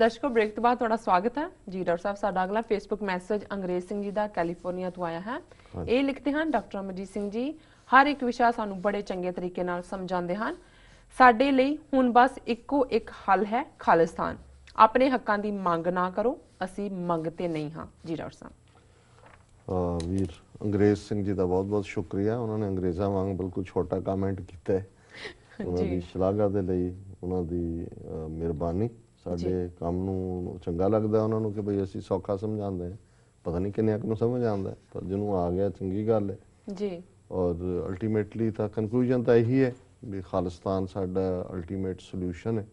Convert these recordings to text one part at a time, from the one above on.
दर्शकों ब्रेक तो बाद थोड़ा स्वागत है जी। डॉक्टर साहब साडा अगला फेसबुक मैसेज अंग्रेज सिंह जी का कैलीफोर्निया तो आया है। ये लिखते हैं, डॉक्टर अमरजीत सिंह जी हर एक विषय सानू बड़े चंगे तरीके नाल समझाते हैं। साडे लई हुण बस इक्को एक हल है, खालिस्तान। अपने हक्कां दी मंग ना करो, असी मंगते नहीं हाँ जी। डॉक्टर साहब वीर अंग्रेज सिंह जी का बहुत बहुत शुक्रिया। उन्होंने अंग्रेज़ों वांग बिल्कुल छोटा कमेंट किया है। उन्होंने शलाघा दे लई उन्हों दी मेहरबानी। साडे काम नूं चंगा लगदा उन्होंने कि बई असी सौखा समझाते हैं। पता नहीं किन्ने नूं समझ आंदा है, पर जिन्हों आ गया चंगी गल है जी। और अल्टीमेटली तो कंक्लूजन तो यही है भी खालिस्तान साडा अल्टीमेट सोल्यूशन है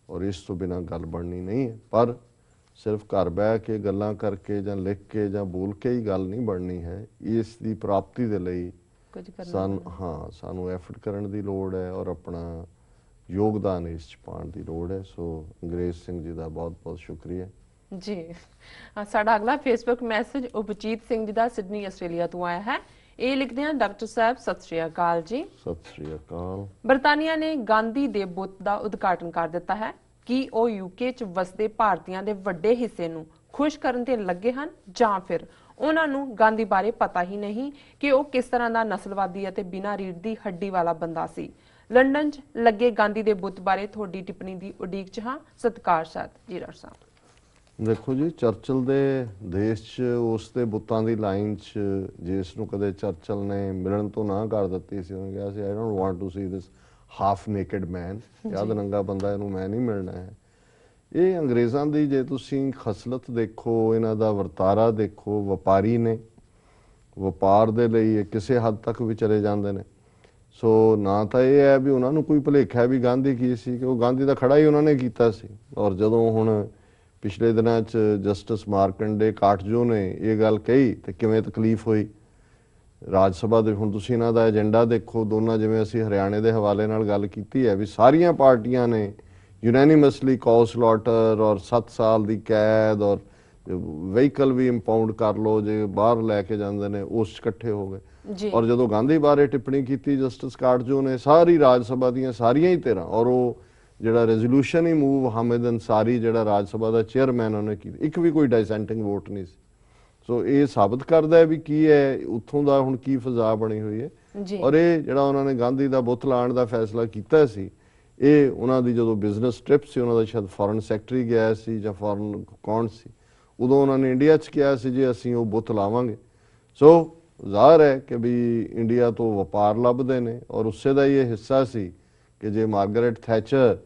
और इस तो बिना गल बननी नहीं है। पर सिर्फ घर बह के गल्लां करके जां लिख के जां बोल के ही गल नहीं बननी है। इस दी प्राप्ति दे लई सानू एफर्ट करन दी लोड़ है और अपना योगदान इस पाने की लोड़ है। सो अंग्रेज सिंह जी का बहुत बहुत शुक्रिया जी। साडा अगला फेसबुक मैसेज उपजीत सिंह जी का सिडनी आस्ट्रेलिया तो आया है। ये लिखते हैं, डॉक्टर साहब सत श्री अकाल जी। सत श्री अकाल। बरतानिया ने गांधी दे बुत का उद्घाटन कर दिता है कि ਉਹ यूके च वसदे भारतीयों के ਵੱਡੇ ਹਿੱਸੇ ਨੂੰ खुश ਕਰਨ ਤੇ ਲੱਗੇ ਹਨ ਜਾਂ ਫਿਰ ਉਹਨਾਂ ਨੂੰ ਗਾਂਧੀ ਬਾਰੇ ਪਤਾ ਹੀ ਨਹੀਂ ਕਿ ਉਹ ਕਿਸ ਤਰ੍ਹਾਂ ਦਾ ਨਸਲਵਾਦੀ ਅਤੇ ਬਿਨਾਂ ਰੀੜ ਦੀ ਹੱਡੀ ਵਾਲਾ ਬੰਦਾ ਸੀ। ਲੰਡਨ 'ਚ ਲੱਗੇ ਗਾਂਧੀ ਦੇ ਬੁੱਤ ਬਾਰੇ ਤੁਹਾਡੀ ਟਿੱਪਣੀ ਦੀ ਉਡੀਕ 'ਚ ਹਾਂ। ਸਤਿਕਾਰ ਸਾਧ ਜੀ। ਡਾਕਟਰ ਸਾਹਿਬ देखो जी, चर्चिल दे देश च उस दे बुत्तां दी लाइन च जिस नूं कदे चर्चिल ने मिलन तो ना कर दित्ती सी, उन्होंने कहा सी I don't want to see this half naked man, याद नंगा बंदा इहनूं मैं नहीं मिलना है। ये अंग्रेज़ां दी जे तुसीं खसलत देखो, इन्हां दा वरतारा देखो, वपारी ने ਵਪਾਰ ਦੇ ਲਈ ਕਿਸੇ ਹੱਦ ਤੱਕ ਵੀ ਚਲੇ ਜਾਂਦੇ ਨੇ। ਸੋ ਨਾ ਤਾਂ ਇਹ ਹੈ ਵੀ ਉਹਨਾਂ ਨੂੰ ਕੋਈ ਭੁਲੇਖਾ ਵੀ ਗਾਂਧੀ ਕੀ ਸੀ, ਕਿ ਉਹ ਗਾਂਧੀ ਦਾ ਖੜਾ ਹੀ ਉਹਨਾਂ ਨੇ ਕੀਤਾ ਸੀ। ਔਰ ਜਦੋਂ ਹੁਣ ਪਿਛਲੇ ਦਿਨਾਂ 'ਚ ਜਸਟਿਸ ਮਾਰਕੰਡੇ ਕਾਟਜੋ ਨੇ ਇਹ ਗੱਲ ਕਹੀ ਤੇ ਕਿਵੇਂ ਤਕਲੀਫ ਹੋਈ ਰਾਜ ਸਭਾ ਦੇ। ਹੁਣ ਤੁਸੀਂ ਇਹਨਾਂ ਦਾ ਏਜੰਡਾ ਦੇਖੋ ਦੋਨਾਂ, ਜਿਵੇਂ ਅਸੀਂ ਹਰਿਆਣੇ ਦੇ ਹਵਾਲੇ ਨਾਲ ਗੱਲ ਕੀਤੀ ਹੈ ਵੀ ਸਾਰੀਆਂ ਪਾਰਟੀਆਂ ਨੇ ਯੂਨੈਨਿਮਸਲੀ ਕੌ ਸਲੌਟਰ ਔਰ 7 ਸਾਲ ਦੀ ਕੈਦ ਔਰ ਵਹੀਕਲ ਵੀ ਇੰਪਾਊਂਡ ਕਰ ਲਓ ਜੇ ਬਾਹਰ ਲੈ ਕੇ ਜਾਂਦੇ ਨੇ, ਉਸ 'ਚ ਇਕੱਠੇ ਹੋ ਗਏ। ਔਰ ਜਦੋਂ ਗਾਂਧੀ ਬਾਰੇ ਟਿੱਪਣੀ ਕੀਤੀ ਜਸਟਿਸ ਕਾਟਜੋ ਨੇ, ਸਾਰੀ ਰਾਜ ਸਭਾ ਦੀਆਂ ਸਾਰੀਆਂ ਹੀ ਧਿਰਾਂ, ਔਰ ਉਹ ਜਿਹੜਾ ਰੈਜ਼ੋਲੂਸ਼ਨ ਹੀ ਮੂਵ ਹਾਮਿਦ ਅੰਸਾਰੀ ਜਿਹੜਾ ਰਾਜ ਸਭਾ ਦਾ ਚੇਅਰਮੈਨ ਉਹਨੇ ਕੀਤੀ, ਇੱਕ ਵੀ ਕੋਈ ਡਾਇਸੈਂਟਿੰਗ ਵੋਟ ਨਹੀਂ ਸੀ। ਸੋ ਇਹ ਸਾਬਤ ਕਰਦਾ ਹੈ ਵੀ ਕੀ ਹੈ ਉੱਥੋਂ ਦਾ ਹੁਣ ਕੀ ਫਜ਼ਾ ਬਣੀ ਹੋਈ ਹੈ। ਔਰ ਇਹ ਜਿਹੜਾ ਉਹਨਾਂ ਨੇ ਗਾਂਧੀ ਦਾ ਬੁੱਤ ਲਾਉਣ ਦਾ ਫੈਸਲਾ ਕੀਤਾ ਸੀ, ਇਹ ਉਹਨਾਂ ਦੀ ਜਦੋਂ ਬਿਜ਼ਨਸ ਟ੍ਰਿਪ ਸੀ, ਉਹਨਾਂ ਦਾ ਸ਼ਾਇਦ ਫੋਰਨ ਸੈਕਟਰੀ ਗਿਆ ਸੀ ਜਾਂ ਫੋਰਨ ਕੌਣ ਸੀ, ਉਦੋਂ ਉਹਨਾਂ ਨੇ ਇੰਡੀਆ 'ਚ ਕਿਹਾ ਸੀ ਜੇ ਅਸੀਂ ਉਹ ਬੁੱਤ ਲਾਵਾਂਗੇ। ਸੋ ਜ਼ਾਹਰ ਹੈ ਕਿ ਵੀ ਇੰਡੀਆ ਤੋਂ ਵਪਾਰ ਲੱਭਦੇ ਨੇ ਔਰ ਉਸੇ ਦਾ ਹੀ ਇਹ ਹਿੱਸਾ ਸੀ ਕਿ ਜੇ ਮਾਰਗਰੇਟ ਥੈਚਰ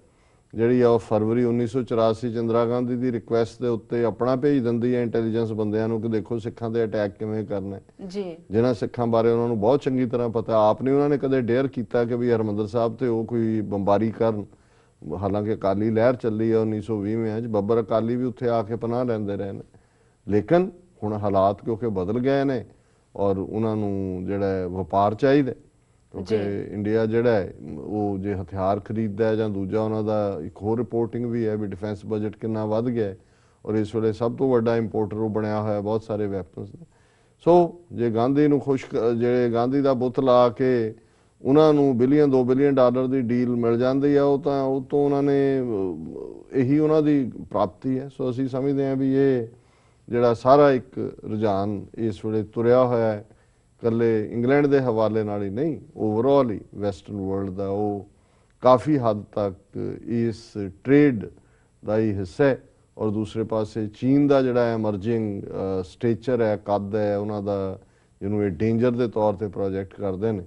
ਜਿਹੜੀ ਆ ਉਹ ਫਰਵਰੀ 1984 'ਚ ਇੰਦਰਾ ਗਾਂਧੀ ਦੀ ਰਿਕੁਐਸਟ ਦੇ ਉੱਤੇ ਆਪਣਾ ਭੇਜ ਦਿੰਦੀ ਹੈ ਇੰਟੈਲੀਜੈਂਸ ਬੰਦਿਆਂ ਨੂੰ ਕਿ ਦੇਖੋ ਸਿੱਖਾਂ ਤੇ ਅਟੈਕ ਕਿਵੇਂ ਕਰਨਾ ਜੀ, ਜਿਹਨਾਂ ਸਿੱਖਾਂ ਬਾਰੇ ਉਹਨਾਂ ਨੂੰ ਬਹੁਤ ਚੰਗੀ ਤਰ੍ਹਾਂ ਪਤਾ। ਆਪ ਨਹੀਂ ਉਹਨਾਂ ਨੇ ਕਦੇ ਡੇਅਰ ਕੀਤਾ ਕਿ ਵੀ ਹਰਿਮੰਦਰ ਸਾਹਿਬ ਤੇ ਉਹ ਕੋਈ ਬੰਬਾਰੀ ਕਰਨ। ਹਾਲਾਂਕਿ ਅਕਾਲੀ ਲਹਿਰ ਚੱਲੀ ਹੈ 1920 'ਚ, ਬੱਬਰ ਅਕਾਲੀ ਵੀ ਉੱਥੇ ਆ ਕੇ ਪਨਾਹ ਲੈਂਦੇ ਰਹੇ ਨੇ। ਲੇਕਿਨ ਹੁਣ ਹਾਲਾਤ ਕਿਉਂਕਿ ਬਦਲ ਗਏ ਨੇ ਔਰ ਉਹਨਾਂ ਨੂੰ ਜਿਹੜਾ ਵਪਾਰ ਚਾਹੀਦਾ, ਕਿਉਂਕਿ ਇੰਡੀਆ ਜਿਹੜਾ ਹੈ ਉਹ ਜੇ ਹਥਿਆਰ ਖਰੀਦਦਾ ਹੈ ਜਾਂ ਦੂਜਾ ਉਹਨਾਂ ਦਾ ਇੱਕ ਹੋਰ ਰਿਪੋਰਟਿੰਗ ਵੀ ਹੈ ਵੀ ਡਿਫੈਂਸ ਬਜਟ ਕਿੰਨਾ ਵੱਧ ਗਿਆ ਔਰ ਇਸ ਵੇਲੇ ਸਭ ਤੋਂ ਵੱਡਾ ਇੰਪੋਰਟਰ ਉਹ ਬਣਿਆ ਹੋਇਆ ਬਹੁਤ ਸਾਰੇ ਵੈਪਨਸ ਦਾ। ਸੋ ਜੇ ਗਾਂਧੀ ਨੂੰ ਜਿਹੜੇ ਗਾਂਧੀ ਦਾ ਬੁੱਤ ਲਾ ਕੇ ਉਹਨਾਂ ਨੂੰ ਬਿਲੀਅਨ $2 ਬਿਲੀਅਨ ਦੀ ਡੀਲ ਮਿਲ ਜਾਂਦੀ ਆ, ਉਹ ਤਾਂ ਉਹ ਤੋਂ ਉਹਨਾਂ ਨੇ ਇਹੀ ਉਹਨਾਂ ਦੀ ਪ੍ਰਾਪਤੀ ਹੈ। ਸੋ ਅਸੀਂ ਸਮਝਦੇ ਹਾਂ ਵੀ ਇਹ ਜਿਹੜਾ ਸਾਰਾ ਇੱਕ ਰੁਝਾਨ ਇਸ ਵੇਲੇ ਤੁਰਿਆ ਹੋਇਆ ਹੈ ਇਕੱਲੇ ਇੰਗਲੈਂਡ ਦੇ ਹਵਾਲੇ ਨਾਲ ਹੀ ਨਹੀਂ, ਓਵਰਆਲ ਹੀ ਵੈਸਟਰਨ ਵਰਲਡ ਦਾ ਉਹ ਕਾਫੀ ਹੱਦ ਤੱਕ ਇਸ ਟ੍ਰੇਡ ਦਾ ਹੀ ਹਿੱਸਾ ਹੈ। ਔਰ ਦੂਸਰੇ ਪਾਸੇ ਚੀਨ ਦਾ ਜਿਹੜਾ ਐਮਰਜਿੰਗ ਸਟੇਚਰ ਹੈ, ਕੱਦ ਹੈ ਉਹਨਾਂ ਦਾ, ਜਿਹਨੂੰ ਇਹ ਡੇਂਜਰ ਦੇ ਤੌਰ ਤੇ ਪ੍ਰੋਜੈਕਟ ਕਰਦੇ ਨੇ,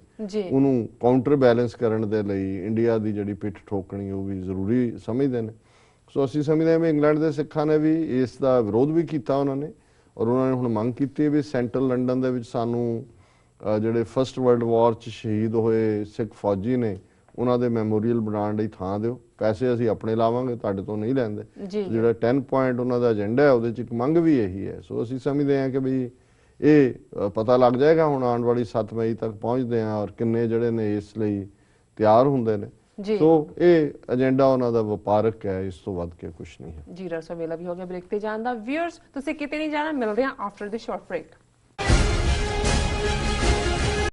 ਉਹਨੂੰ ਕਾਊਂਟਰ ਬੈਲੈਂਸ ਕਰਨ ਦੇ ਲਈ ਇੰਡੀਆ ਦੀ ਜਿਹੜੀ ਪਿੱਠ ਠੋਕਣੀ ਉਹ ਵੀ ਜ਼ਰੂਰੀ ਸਮਝਦੇ ਨੇ। ਸੋ ਅਸੀਂ ਸਮਝਦੇ ਹਾਂ ਵੀ ਇੰਗਲੈਂਡ ਦੇ ਸਿੱਖਾਂ ਨੇ ਵੀ ਇਸ ਦਾ ਵਿਰੋਧ ਵੀ ਕੀਤਾ ਉਹਨਾਂ ਨੇ, ਔਰ ਉਹਨਾਂ ਨੇ ਹੁਣ ਮੰਗ ਕੀਤੀ ਵੀ ਸੈਂਟਰਲ ਲੰਡਨ ਦੇ ਵਿੱਚ ਸਾਨੂੰ ਜਿਹੜੇ ਫਸਟ ਵਰਲਡ ਵਾਰ 'ਚ ਸ਼ਹੀਦ ਹੋਏ ਸਿੱਖ ਫੌਜੀ ਨੇ ਉਹਨਾਂ ਦੇ ਮੈਮੋਰੀਅਲ ਬਣਾਉਣ ਲਈ ਥਾਂ ਦਿਓ, ਪੈਸੇ ਅਸੀਂ ਆਪਣੇ ਲਾਵਾਂਗੇ, ਤੁਹਾਡੇ ਤੋਂ ਨਹੀਂ ਲੈਂਦੇ। ਜਿਹੜਾ 10 ਪੁਆਇੰਟ ਉਹਨਾਂ ਦਾ ਏਜੰਡਾ ਹੈ ਉਹਦੇ 'ਚ ਇੱਕ ਮੰਗ ਵੀ ਇਹੀ ਹੈ। ਸੋ ਅਸੀਂ ਸਮਝਦੇ ਹਾਂ ਕਿ ਵੀ ਇਹ ਪਤਾ ਲੱਗ ਜਾਏਗਾ ਹੁਣ ਆਉਣ ਵਾਲੀ 7 ਮਈ ਤੱਕ ਪਹੁੰਚਦੇ ਹਾਂ ਔਰ ਕਿੰਨੇ ਜਿਹੜੇ ਨੇ ਇਸ ਲਈ ਤਿਆਰ ਹੁੰਦੇ ਨੇ। ਸੋ ਇਹ ਏਜੰਡਾ ਉਹਨਾਂ ਦਾ ਵਪਾਰਕ ਹੈ, ਇਸ ਤੋਂ ਵੱਧ ਕੇ ਕੁਝ ਨਹੀਂ ਹੈ ਜੀ। ਡਾਕਟਰ ਸਾਹਿਬ ਵੇਲਾ ਵੀ ਹੋ ਗਿਆ ਬ੍ਰੇਕ ਤੇ ਜਾਣ ਦਾ। ਵੀਅਰਸ ਤੁਸੀਂ ਕਿਤੇ ਨਹੀਂ ਜਾਣਾ, ਮਿਲਦੇ ਹਾਂ ਆਫਟਰ ਦ ਸ਼ਾਰਟ ਬ੍ਰੇਕ।